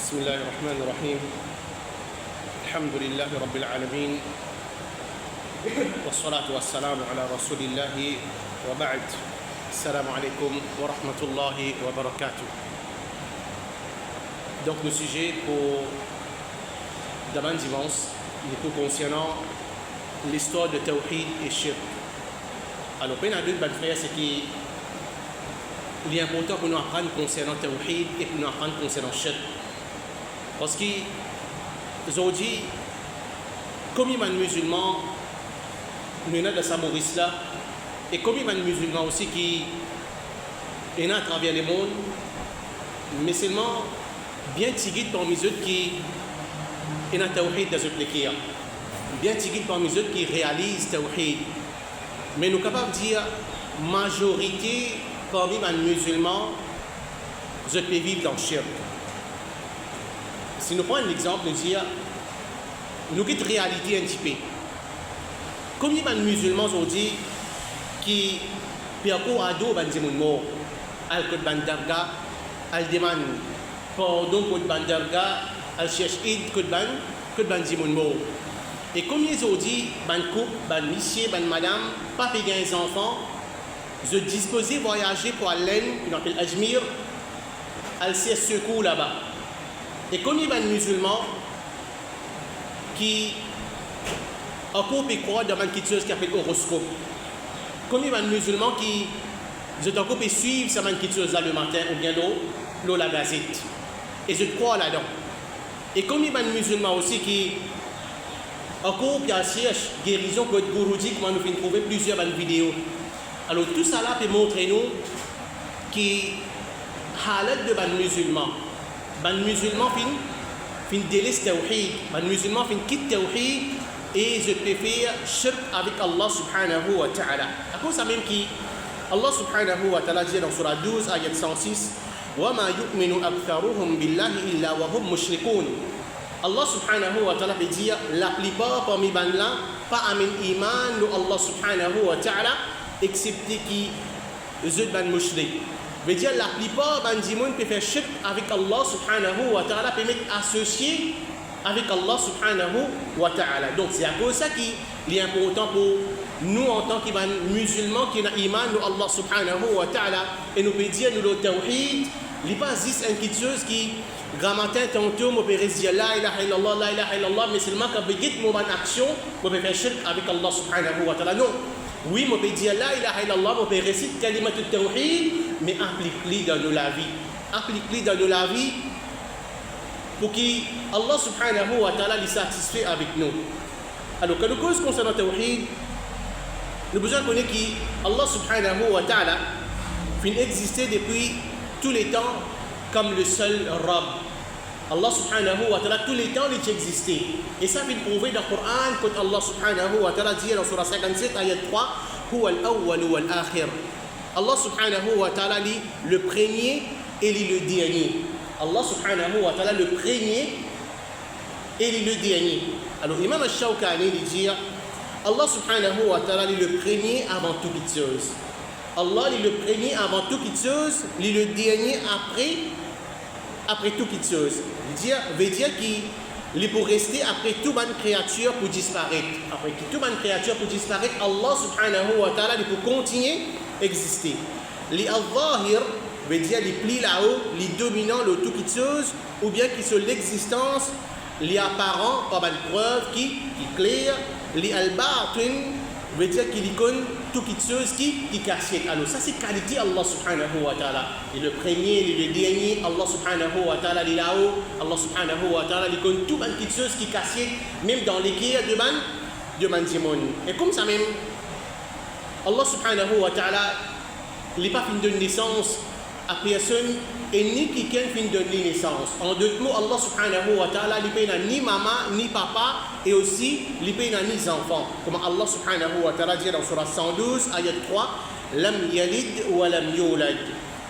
بسم الله الرحمن الرحيم الحمد لله رب العالمين والصلاة والسلام على رسول الله وبعد السلام عليكم ورحمة الله وبركاته. Donc le sujet pour demain dimanche il est concernant l'histoire de Tawhid et Shirk. Alors peine à deux de frères c'est qu'il est important pour nous apprendre concernant Tawhid et pour nous apprendre concernant Shirk. Parce qu'aujourd'hui, comme il y a des musulmans, nous sommes dans sa Maurice là, et comme il y a des musulmans aussi qui sont à travers le monde, mais seulement bien tigit parmi eux qui sont dans Tawhid dans ce pays. Bien tigit parmi eux qui réalisent Tawhid. Mais nous sommes capables de dire majorité parmi les musulmans, eux peuvent vivre dans le shirk. Si nous prenons l'exemple de dire, nous avons une réalité un petit peu. Comme il y a des musulmans aujourd'hui qui percourent à dos des mort, al code bandarga, al demande pardon code bandarga, al cherche aide code mort. Et comme ils ont dit, ban couple, ban monsieur, ban madame, pas payer des enfants, je disposais voyager pour aller, qu'on appelle Ajmir, al secours là-bas. Et comme il y a des musulmans qui encore croient dans une chose qui appelle horoscope, comme il y a des musulmans qui encore suivent cette chose là le matin ou bien l'eau la gazette, et je crois là-dedans. Et comme il y a des musulmans aussi qui encore cherchent guérison pour être gourouji, comme nous avons trouvé plusieurs vidéos. Alors tout ça là peut montrer nous qui halat de ban musulmans. Les musulmans fin délaissent Tawhid, les musulmans fin quittent Tawhid et je préfère shirk avec Allah subhanahu wa ta'ala. À cause ça même qui Allah subhanahu wa ta'ala dit dans surah 12 ayat 106 وَمَا يُؤْمِنُ أَكْثَرُهُمْ بِاللَّهِ إِلَّا وَهُمْ مُشْرِكُونَ. Allah subhanahu wa ta'ala veut dire la plupart parmi les gens pas amen iman de Allah subhanahu wa ta'ala excepté qui eux ban mushrik. Veut dire la plupart des gens peuvent faire shirk avec Allah subhanahu wa ta'ala, peuvent être associés avec Allah subhanahu wa ta'ala. Donc c'est à cause de ça qu'il est important pour nous en tant que musulmans qui ont iman de Allah subhanahu wa ta'ala et nous pouvons dire nous le tawhid, il n'y a pas juste une petite chose qui grammatin tantôt on peut dire la ilaha illallah mais seulement quand vous dites mon action on peut faire shirk avec Allah subhanahu wa ta'ala. Non. Oui, on peut dire la ilaha illallah, on peut réciter kalimat al-tawhid, mais applique-les dans la vie. Applique-les dans la vie pour que Allah subhanahu wa ta'ala les satisfait avec nous. Alors, quand nous causons concernant le tawhid, nous devons connaître qu'Allah subhanahu wa ta'ala fin exister depuis tous les temps comme le seul Rabb. Allah subhanahu wa ta'ala tous les temps il existait. Et ça fait prouver dans le Coran quand Allah subhanahu wa ta'ala dit dans surah 57 ayat 3 huwa al-awwal wal akhir. Allah subhanahu wa ta'ala dit le premier et le dernier. Allah subhanahu wa ta'ala le premier et le dernier. Alors Imam al-Shawkani dit Allah subhanahu wa ta'ala dit le premier avant toute chose. Allah est le premier avant toute chose, il est le dernier après toute chose. Veut dire qu'il est pour rester après toute bonne créature pour disparaître. Après toute bonne créature pour disparaître, Allah subhanahu wa ta'ala il pour continuer à exister. Les al-zahir veut dire les plis là-haut, les dominants de toute chose, ou bien qui sont l'existence, les apparents par une preuve qui est claire, les al-batin veut dire qu'il icône toute chose qui cache. Alors ça c'est qualité Allah subhanahu wa ta'ala. Et le premier et le dernier, Allah subhanahu wa ta'ala est là-haut. Allah subhanahu wa ta'ala icône toute petite chose qui cache, même dans l'équerre de Mandimon. Et comme ça même, Allah subhanahu wa ta'ala n'est pas fin de naissance à personne et ni quelqu'un fin de naissance. En deux mots, Allah subhanahu wa ta'ala n'a ni maman, ni papa et aussi n'a ni enfants. Comme Allah subhanahu wa ta'ala dit dans surah 112, ayat 3, Lam yalid wa lam yulad.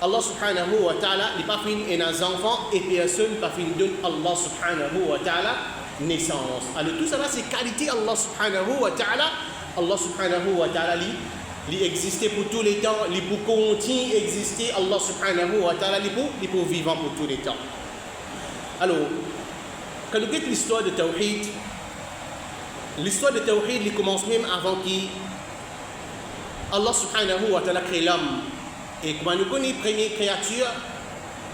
Allah subhanahu wa ta'ala n'est pas fin et des enfants et personne pas fin de Allah subhanahu wa ta'ala naissance. Alors tout ça là c'est qualité Allah subhanahu wa ta'ala. Allah subhanahu wa ta'ala il existait pour tous les temps, il pour continuer à exister, Allah subhanahu wa ta'ala, il pour vivant pour tous les temps. Alors, quand nous regardons l'histoire de Tawhid, il commence même avant qu'Allah subhanahu wa ta'ala crée l'homme. Et comme nous connaissons la première créature,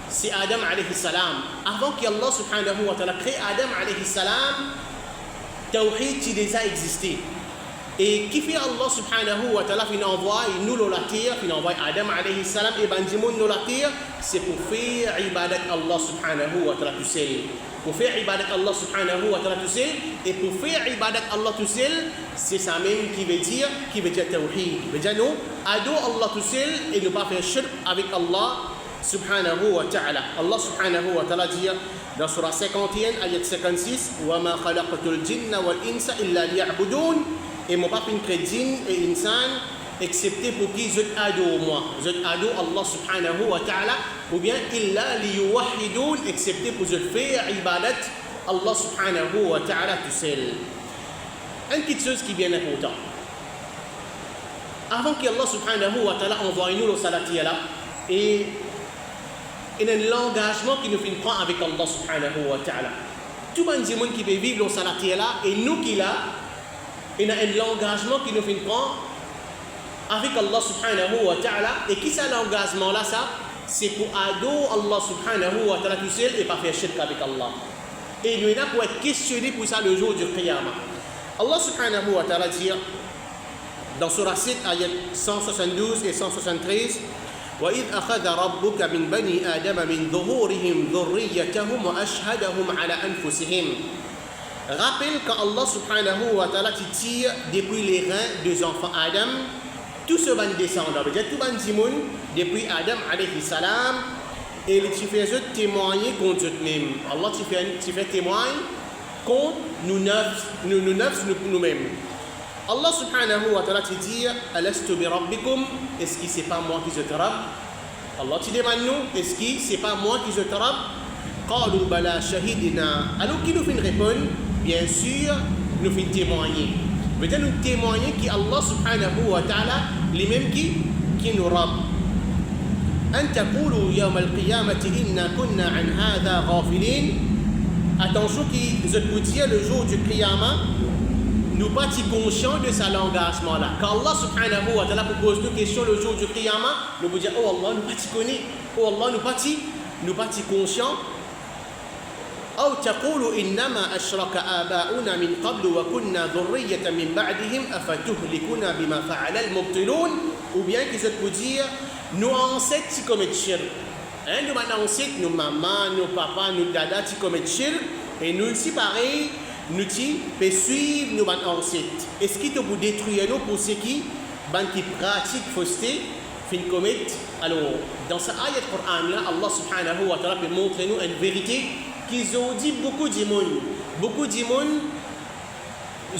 c'est Adam alayhi salam. Avant qu'Allah subhanahu wa ta'ala crée Adam alayhi salam, Tawhid a déjà existé. Et qui fait Allah subhanahu wa ta'ala, il envoie nous la terre, il envoie Adam alayhi salam et Bandimoun nous la terre, c'est pour faire ibadat Allah subhanahu wa ta'ala tout seul. Pour faire ibadat Allah subhanahu wa ta'ala tout seul, et pour faire ibadat Allah tout seul, c'est ça même qui veut dire tawhid. Veut dire nous, adore Allah tout seul et ne pas faire shirk avec Allah subhanahu wa ta'ala. Allah subhanahu wa ta'ala dit dans surah 51, ayat 56, wa ma khalaqatul jinna wal insa illa liya'budun. Et mon papa crée djinn et insan excepté pour qui je adore moi. Je adore Allah subhanahu wa ta'ala ou bien illa liyuwahidun excepté pour je faire ibadat Allah subhanahu wa ta'ala tout seul. Une petite chose qui est bien importante. Avant qu'Allah subhanahu wa ta'ala envoie nous le salati là et il y a un engagement qui nous fait prendre avec Allah subhanahu wa ta'ala. Tout le monde qui veut vivre le salati là et nous qui là, il y a un engagement qui nous fait prendre avec Allah subhanahu wa ta'ala. Et qui c'est l'engagement là ça? C'est pour adorer Allah subhanahu wa ta'ala tout seul et pas faire shirk avec Allah. Et nous là pour être questionné pour ça le jour du Qiyamah. Allah subhanahu wa ta'ala dit dans surah 7 ayat 172 et 173 وَإِذْ أَخَذَ رَبُّكَ مِنْ بَنِي آدَمَ مِنْ ظُهُورِهِمْ ذُرِّيَّتَهُمْ وَأَشْهَدَهُمْ عَلَى أَنفُسِهِمْ. Rappelle quand Allah subhanahu wa ta'ala tire depuis les reins des enfants Adam, tout ce ban descendant, c'est-à-dire tout ban Timoun, depuis Adam alayhi salam, et il fait témoigner contre eux-mêmes. Allah fait témoigner contre nous-mêmes. Allah subhanahu wa ta'ala dit Alastu bi rabbikum, est-ce que c'est pas moi qui je te rabb? Allah te demande nous, est-ce que c'est pas moi qui je te rabb? Qalu bala shahidina. Alors qui nous fait répondre? Bien sûr, nous fait témoigner. Peut-être nous témoigner qu'Allah subhanahu wa ta'ala lui-même qui nous rabb. An taqulu yawm al-qiyamati inna kunna an hadha ghafilin. Attention qui je peux dire le jour du qiyamah, nous pas conscients de cet engagement-là. Quand Allah subhanahu wa ta'ala pose nous questions le jour du Qiyamah, nous vous dire oh Allah, nous pas connaît, oh Allah, nous pas conscients. أو تقول إنما أشرك آباؤنا من قبل وكنا ذرية من بعدهم أفتهلكنا بما فعل المبطلون. Ou bien qu'ils vous dire nos ancêtres qui commettent shirk. Nos ancêtres, nos mamans, nos papas, nos dadas qui commettent shirk et nous aussi pareil. Nous pouvons suivre nos ancêtres. Est-ce qu'il faut détruire nous pour ceux qui pratiquent fausseté, fin commettent? Alors, dans cette ayat du Coran là, Allah subhanahu wa ta'ala peut montrer nous une vérité qu'ils ont dit beaucoup de monde. Beaucoup de monde,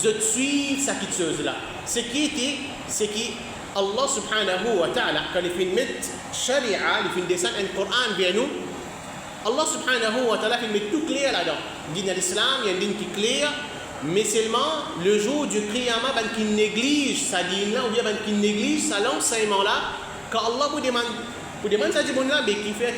je suis cette chose là. Ce qui était, c'est que Allah subhanahu wa ta'ala, quand il fait mettre sharia, il fait descendre un Coran vers nous, Allah subhanahu wa ta'ala fait mettre tout clair là-dedans. Din l'islam, il y a un din qui est clair, mais seulement le jour du Qiyamah, qui néglige sa din là, ou bien qui néglige sa l'enseignement là, quand Allah vous demande ça du monde là, mais qui fait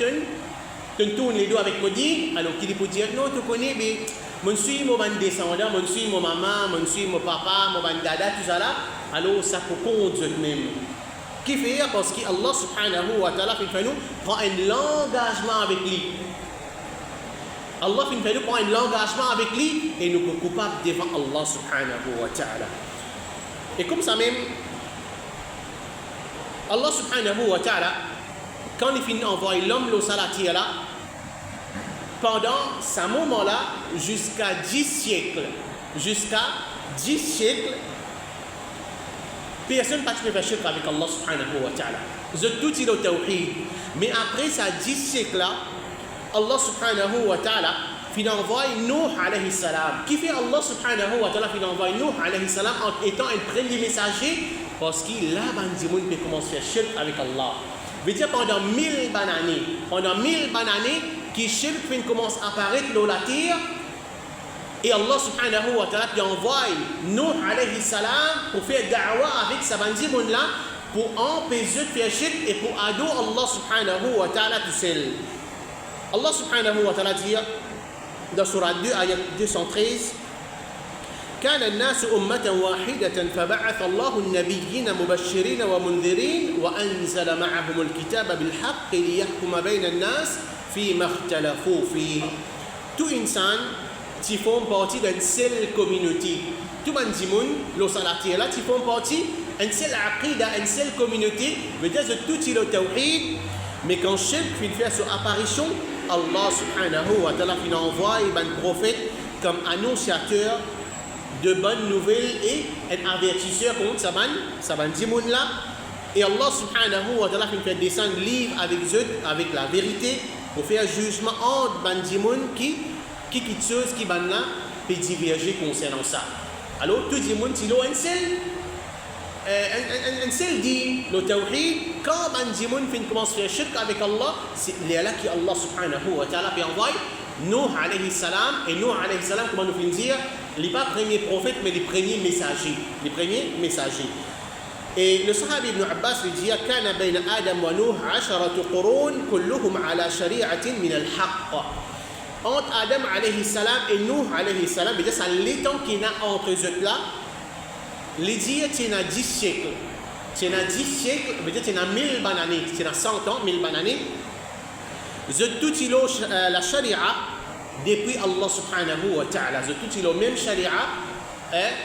tu tournes les deux avec mon din, alors qu'il peut dire non, tu connais, mais mon suis mon descendant, mon suis mon maman, mon suis mon papa, mon dada, tout ça là, alors ça peut compte même. Qui fait parce qu'Allah subhanahu wa ta'ala fait nous prend un engagement avec lui. Allah fait nous prend un engagement avec lui et nous sommes coupables devant Allah subhanahu wa ta'ala. Et comme ça même, Allah subhanahu wa ta'ala, quand il finit d'envoyer l'homme le salati là, pendant ce moment-là, jusqu'à 10 siècles, personne ne peut faire shirk avec Allah subhanahu wa ta'ala. Je tout dit le tawhid. Mais après ces 10 siècles-là, Allah subhanahu wa ta'ala fin envoie Nuh alayhi salam. Qui fait Allah subhanahu wa ta'ala fin envoie Nuh alayhi salam en étant un premier messager parce qu'il a des gens qui commencent à faire shirk avec Allah. Veut dire pendant 1000 années, qui shirk commence à apparaître dans la terre. Et Allah subhanahu wa ta'ala envoie Nuh alayhi salam pour faire da'wa avec sa bandi là pour empêcher de faire shirk et pour adorer Allah subhanahu wa ta'ala tout seul. Allah subhanahu wa ta'ala dit dans Surah 2, ayat 213, كان الناس أمة واحدة فبعث الله النبيين مبشرين ومنذرين وأنزل معهم الكتاب بالحق ليحكم بين الناس فيما اختلفوا فيه. Tout insan qui font partie d'une seule communauté. Tout le monde, le salatier là, qui font partie d'une seule aqida, une seule communauté. Veut dire que tout est le tawhid. Mais quand Shirk fait son apparition, Allah subhanahu wa ta'ala envoie un prophète comme annonciateur de bonnes nouvelles et un avertisseur contre Saban Dimoun là. Et Allah subhanahu wa ta'ala fait descendre livre avec eux, avec la vérité, pour faire jugement entre Ban Dimoun qui quelque chose qui ban là peut diverger concernant ça. Alors tout Dimoun, c'est un seul dit le tawhid. Quand Ban Dimoun commence à faire shirk avec Allah, c'est là que Allah subhanahu wa ta'ala peut envoyer Nuh alayhi salam. Et Nuh alayhi salam, comment nous finit dire, il n'est pas le premier prophète, mais le premier messager. Les premiers messagers. Et le Sahabi ibn Abbas lui dit كان بين آدم ونوح 10 قرون كلهم على شريعة من الحق. Entre Adam alayhi salam et Nuh alayhi salam, c'est l'étang qu'il y a entre eux là. Les dire qu'il y a 10 siècles. Il y a 10 siècles, il y a 1000 années, il y a 100 ans, 1000 années. Tout la sharia depuis Allah subhanahu wa ta'ala. Tout le même sharia,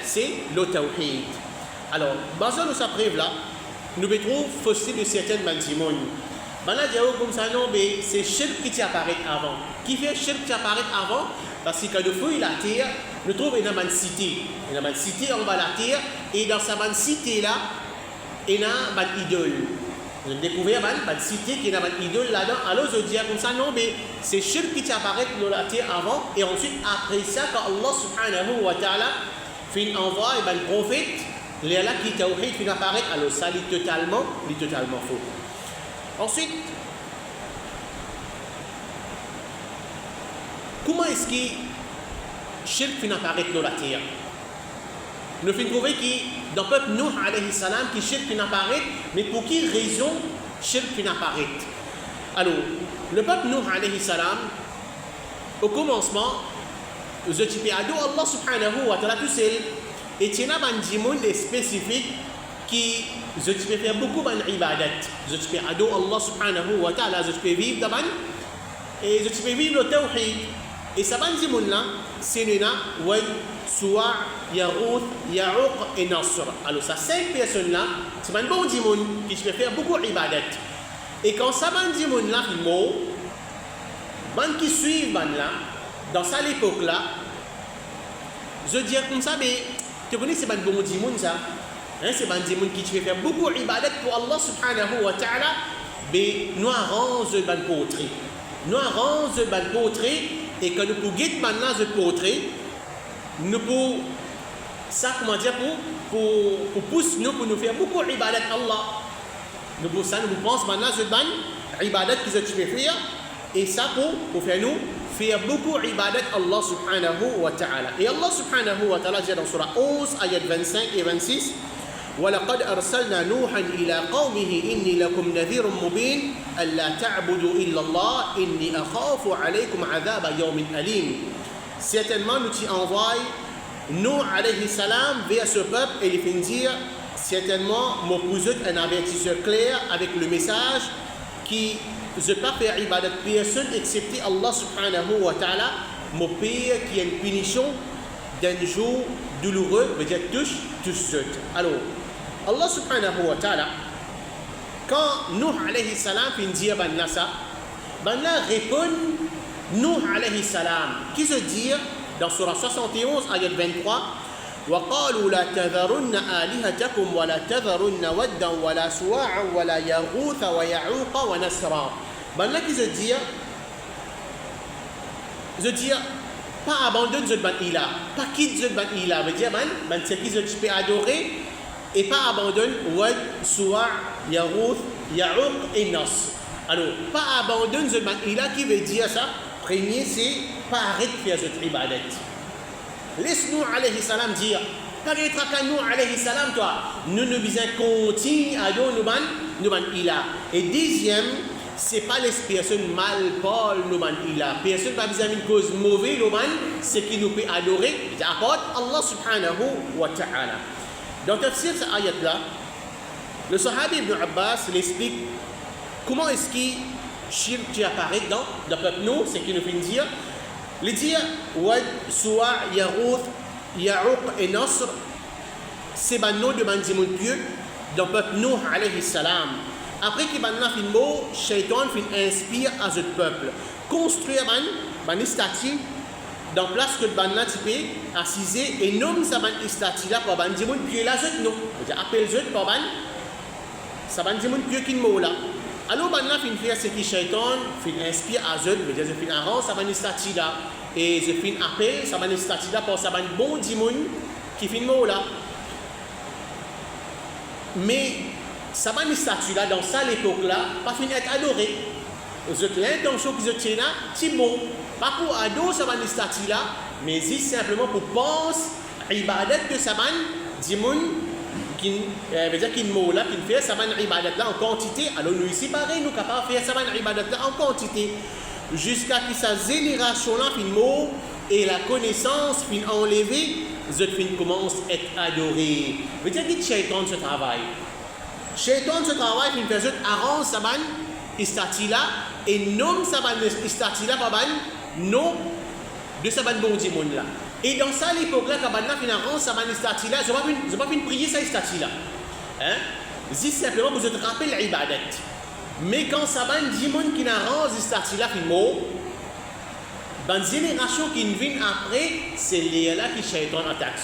c'est le tawhid. Alors, basé sur sa preuve là, nous trouvons fossile de certaines mandimons. Comme ça, non, mais c'est shirk qui apparaît avant. Qui fait shirk qui apparaît avant? Parce que quand nous fouillons la terre, nous trouvons une cité. Une cité en bas de la terre, et dans cette cité là, il y a une idole. Vous avez découvert une cité qui a une idole là-dedans. Alors, je dis comme ça, non, mais c'est shirk qui apparaît dans la terre avant, et ensuite, après ça, quand Allah subhanahu wa ta'ala fait envoie un prophète, il y a là qui tawhid qui apparaît, alors ça, il est totalement faux. Ensuite, comment est-ce que shirk finit apparaître dans la terre? Nous finissons trouver que dans le peuple Nuh alayhi salam, que shirk finit apparaître, mais pour quelle raison shirk finit apparaître? Alors, le peuple Nuh alayhi salam, au commencement, je t'ai ado Allah subhanahu wa ta'ala tout seul, et il y a un dimoun spécifique qui je peux faire beaucoup d'ibadat. Je peux ado Allah subhanahu wa ta'ala, je peux vivre d'abord et je peux vivre le tawhid. Et ça ban dimoun là, c'est Nuna, Wad, Suwa, Yarouth, Ya'uq et Nasr. Alors ça 5 personnes là, c'est un bon dimoun qui peut faire beaucoup d'ibadat. Et quand ça ban dimoun là, il mot, ban qui suivent ban là, dans ça l'époque là, je dis comme ça, mais tu connais c'est un bon dimoun ça. C'est un dimoun qui fait faire beaucoup d'ibadat pour Allah subhanahu wa ta'ala, mais nous arrange le ban poterie. Nous arrange le ban poterie, et quand nous pouvons guider maintenant le poterie, nous pouvons, ça comment dire, pour pousser nous pour nous faire beaucoup d'ibadat Allah. Nous pouvons ça, nous pensons maintenant le ban d'ibadat que je fais faire, et ça pour faire nous faire beaucoup d'ibadat Allah subhanahu wa ta'ala. Et Allah subhanahu wa ta'ala dit dans surah 11, ayat 25 et 26, وَلَقَدْ أَرْسَلْنَا نُوحًا إِلَىٰ قَوْمِهِ إِنِّي لَكُمْ نَذِيرٌ مُّبِينٌ أَلَّا تَعْبُدُوا إِلَّا اللَّهَ إِنِّي أَخَافُ عَلَيْكُمْ عَذَابَ يَوْمٍ أَلِيمٍ. Certainement, nous t'y envoyons Nuh alayhi salam vers ce peuple et il fait dire certainement, mon cousin un avertisseur clair avec le message qui ne peut pas faire ibadat personne excepté Allah subhanahu wa ta'ala, mon père qui a une punition d'un jour douloureux, veut dire tous ceux. Alors, Allah subhanahu wa ta'ala, quand Nuh alayhi salam fait dire banna ça, banna répond Nuh alayhi salam, qui se dit dans surah 71, ayat 23, وقالوا لا تذرن آلهتكم ولا تذرن ودا ولا سواعا ولا يغوث ويعوق ونسرا. Banna qui se dit pas abandonne ce ban ila, pas quitte ce ban ila, veut dire ban c'est qui je peux adorer et pas abandonne wad, suwa, yarouth, ya'uq et nas. Alors pas abandonne ce ban ila qui veut dire ça, premier c'est pas arrêter de faire cette ibadat. Laisse-nous alayhi salam dire, pas être qu'à nous alayhi salam toi, nous besoin continuer à adorer nous ban ila. Et deuxième, c'est pas les personnes mal parlent nous man il a personne pas besoin d'une cause mauvaise nous man c'est qui nous peut adorer à part Allah subhanahu wa ta'ala. Dans tafsir cette ayat là le sahabi Ibn Abbas l'explique comment est-ce que shirk qui apparaît dans le peuple nous c'est qui nous fait dire les dire Wad, Suwa, Yarouth, Ya'uq et Nasr c'est ban nom de Banzimoun Pieux dans le peuple Nuh alayhi salam. Après qu'il a fait le mot, Shaitan inspire à ce peuple. Construire une statue dans la place que le banna typé assisé et nomme sa statue là pour Banzimoun Pieux là, je non. Appelle je pour ban, sa Banzimoun Pieux qui mot là. Alors banna fait faire ce qui Shaitan inspire à je, je fais arrange sa statue là et je fais appel sa statue là pour sa bon dimoun qui fait le mot là. Mais ça va une statue là dans ça l'époque là pas fini être adoré. L'intention qu'ils ont là c'est bon pas pour adorer ça va une statue là mais c'est simplement pour penser ibadat que ça va dimoun qui veut dire qu'il mot là qui fait ça va une ibadat là en quantité. Alors nous ici pareil nous capables faire ça va une ibadat là en quantité jusqu'à que sa génération là fin mot et la connaissance fin enlevée je commence à être adoré. Veut dire que Shaitan se travaille. Shaitan se travaille, il fait arrange sa banne, statue là, et nomme sa banne, statue là, par banne, nom de sa banne bon dimon là. Et dans ça, l'époque là, quand banne là, il arrange sa banne, statue là, je ne vais pas prier sa statue là. Hein? C'est simplement pour vous rappeler l'ibadat. Mais quand sa banne dimon qui arrange statue là, il mot, dans la génération qui vient après, c'est là qui Shaitan attaque.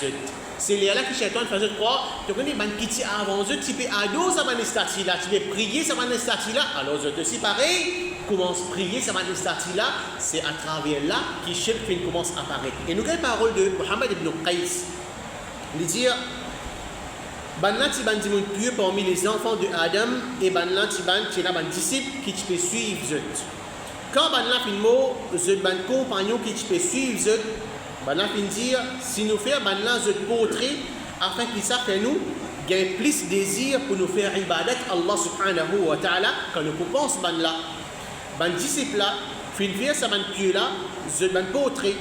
C'est là qui Shaitan fait croire, tu connais, qui t'y avant, tu peux adorer sa statue là, tu peux prier sa statue là, alors je te dis pareil, commence à prier sa statue là, c'est à travers là que Shaitan commence à apparaître. Et nous avons la parole de Muhammad ibn Qais, il dit, Banna Tiban Dimoun Pieux parmi les enfants de Adam, et Banna Tiban, tu es un disciple qui te peut suivre. Quand Banna fin mot, je ban compagnon qui te peut suivre, Banna fin dire, si nous faisons Banna je portrait, afin qu'il sache que nous gagnons plus désir pour nous faire ibadat Allah subhanahu wa ta'ala, quand nous pensons Banna. Ban disciple là, fin faire sa ban pieux là, je ban portrait.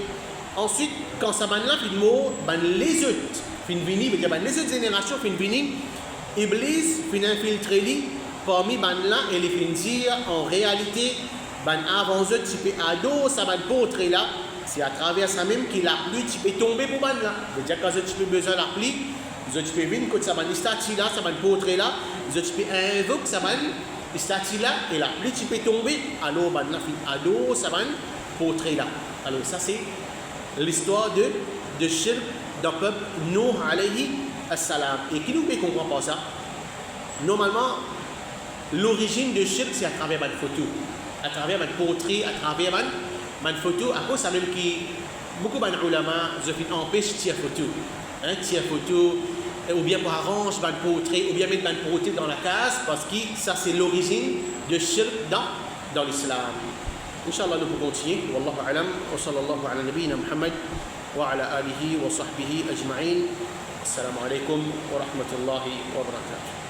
Ensuite, quand sa ban là fin mot, ban les autres, fin vini, mais ban les autres générations fin vini, Iblis fin infiltré li, parmi ban là, et les fin dire, en réalité, ban avant eux, tu peux ado, ça va portrait là, c'est à travers ça même qu'il a plu, tu peux tomber pour ban là. C'est-à-dire quand tu peux besoin de la pluie, tu peux venir quand ça va une statue là, ça va portrait là, tu peux invoquer ça va une statue là, et la pluie tu peux tomber, alors ban là, ado, ça va portrait là. Alors ça c'est l'histoire de shirk d'un peuple Nuh alayhi salam. Et qui nous peut comprendre pas ça? Normalement, l'origine de shirk c'est à travers ma photo. À travers ma portrait, à travers ma photo, à cause ça même qui beaucoup de ulama empêchent tirer photo, hein, tirer photo, ou bien pour arranger ma portrait, ou bien mettre ma portrait dans la case, parce que ça c'est l'origine de shirk dans l'islam. Inch'Allah nous pouvons continuer. Wallahu alam, wa sallallahu ala nabiyyina Muhammad wa ala alihi wa sahbihi ajma'in. Assalamu alaikum wa rahmatullahi wa barakatuh.